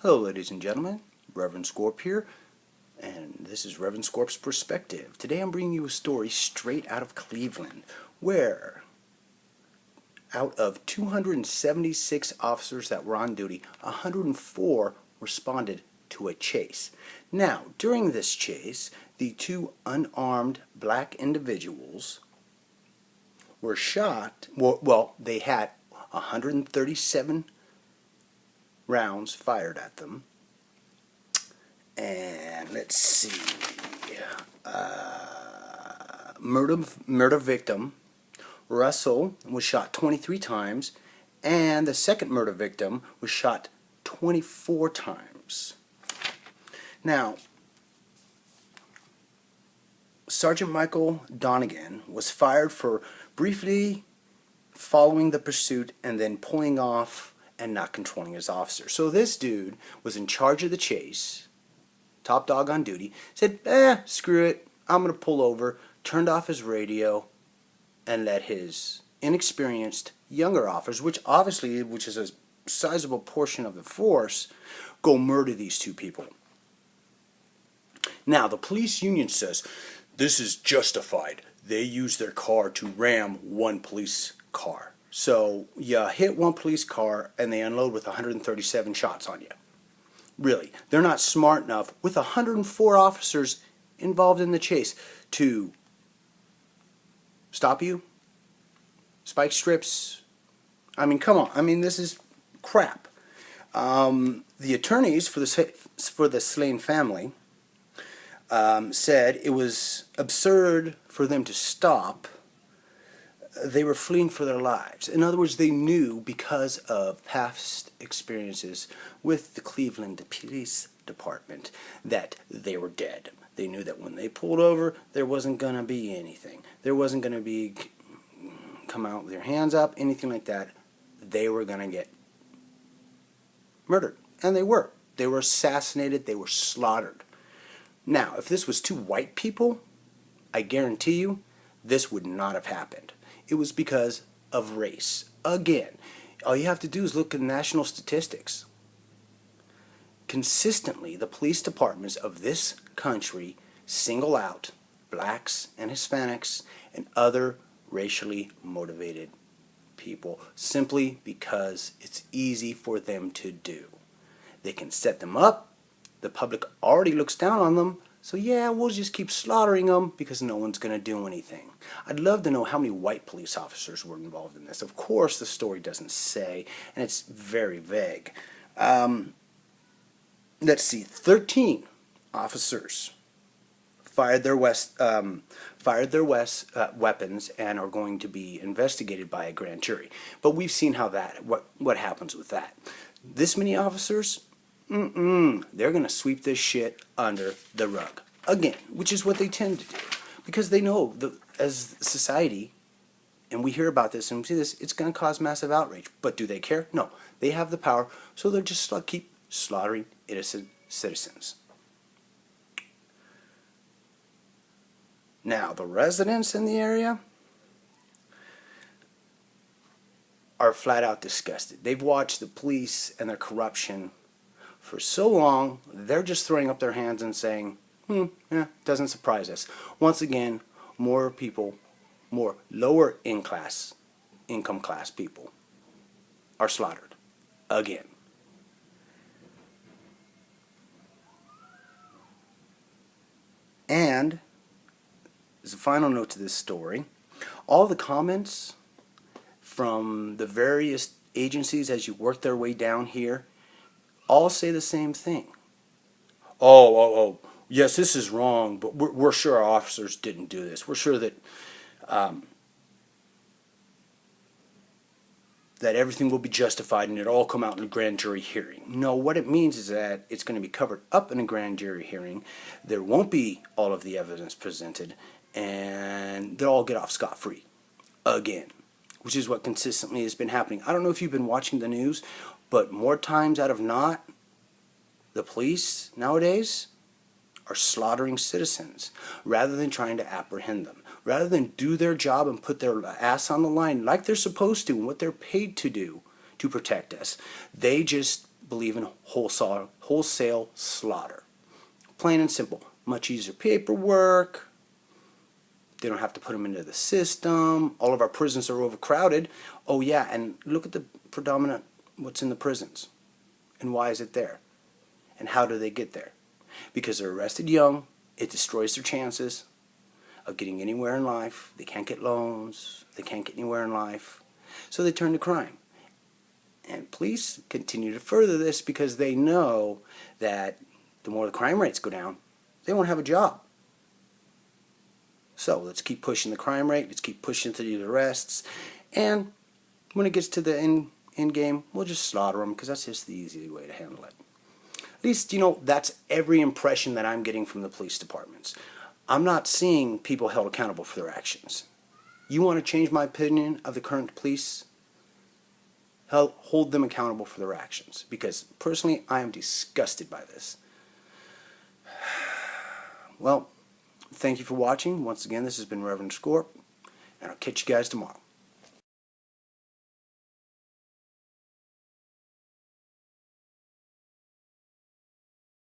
Hello ladies and gentlemen, RevScorp here, and this is RevScorp's Perspective. Today I'm bringing you a story straight out of Cleveland, where out of 276 officers that were on duty, 104 responded to a chase. Now, during this chase, the two unarmed black individuals were shot. Well, they had 137 rounds fired at them. And let's see, murder victim Russell was shot 23 times, and the second murder victim was shot 24 times. Now, Sergeant Michael Donegan was fired for briefly following the pursuit and then pulling off and not controlling his officer. So this dude was in charge of the chase, top dog on duty, said, screw it, I'm going to pull over, turned off his radio, and let his inexperienced younger officers, which is a sizable portion of the force, go murder these two people. Now, the police union says, this is justified. They used their car to ram one police car. So you hit one police car and they unload with 137 shots on you. Really, they're not smart enough, with 104 officers involved in the chase, to stop you. Spike strips. I mean, come on. I mean, this is crap. The attorneys for the slain family said it was absurd for them to stop. They were fleeing for their lives. In other words, they knew, because of past experiences with the Cleveland Police Department, that they were dead. They knew that when they pulled over, there wasn't going to be anything. There wasn't going to be come out with their hands up, anything like that. They were going to get murdered. And they were. They were assassinated. They were slaughtered. Now, if this was two white people, I guarantee you, this would not have happened. It was because of race. Again, all you have to do is look at national statistics. Consistently, the police departments of this country single out blacks and Hispanics and other racially motivated people simply because it's easy for them to do. They can set them up. The public already looks down on them. So yeah, we'll just keep slaughtering them because no one's going to do anything. I'd love to know how many white police officers were involved in this. Of course, the story doesn't say, and it's very vague. Let's see, 13 officers fired their weapons and are going to be investigated by a grand jury. But we've seen how what happens with that. This many officers, they're going to sweep this shit under the rug. Again, which is what they tend to do. Because they know, as society, and we hear about this and we see this, it's going to cause massive outrage. But do they care? No. They have the power, so they'll just keep slaughtering innocent citizens. Now, the residents in the area are flat out disgusted. They've watched the police and their corruption for so long, they're just throwing up their hands and saying, doesn't surprise us. Once again, more people, more lower income class people are slaughtered. Again. And, as a final note to this story, all the comments from the various agencies as you work their way down here all say the same thing. Yes, this is wrong, but we're sure our officers didn't do this. We're sure that that everything will be justified and it'll all come out in a grand jury hearing. No, what it means is that it's going to be covered up in a grand jury hearing. There won't be all of the evidence presented, and they'll all get off scot-free. Again. Which is what consistently has been happening. I don't know if you've been watching the news, but more times out of not, the police nowadays are slaughtering citizens rather than trying to apprehend them. Rather than do their job and put their ass on the line like they're supposed to and what they're paid to do to protect us, they just believe in wholesale slaughter. Plain and simple. Much easier paperwork. They don't have to put them into the system. All of our prisons are overcrowded. Oh yeah, and look at the predominant what's in the prisons. And why is it there? And how do they get there? Because they're arrested young. It destroys their chances of getting anywhere in life. They can't get loans. They can't get anywhere in life. So they turn to crime. And police continue to further this because they know that the more the crime rates go down, they won't have a job. So let's keep pushing the crime rate. Let's keep pushing through the arrests. And when it gets to the end game, we'll just slaughter them because that's just the easy way to handle it. At least, that's every impression that I'm getting from the police departments. I'm not seeing people held accountable for their actions. You want to change my opinion of the current police? Hold them accountable for their actions. Because personally, I am disgusted by this. Well, thank you for watching. Once again, this has been RevScorp, and I'll catch you guys tomorrow.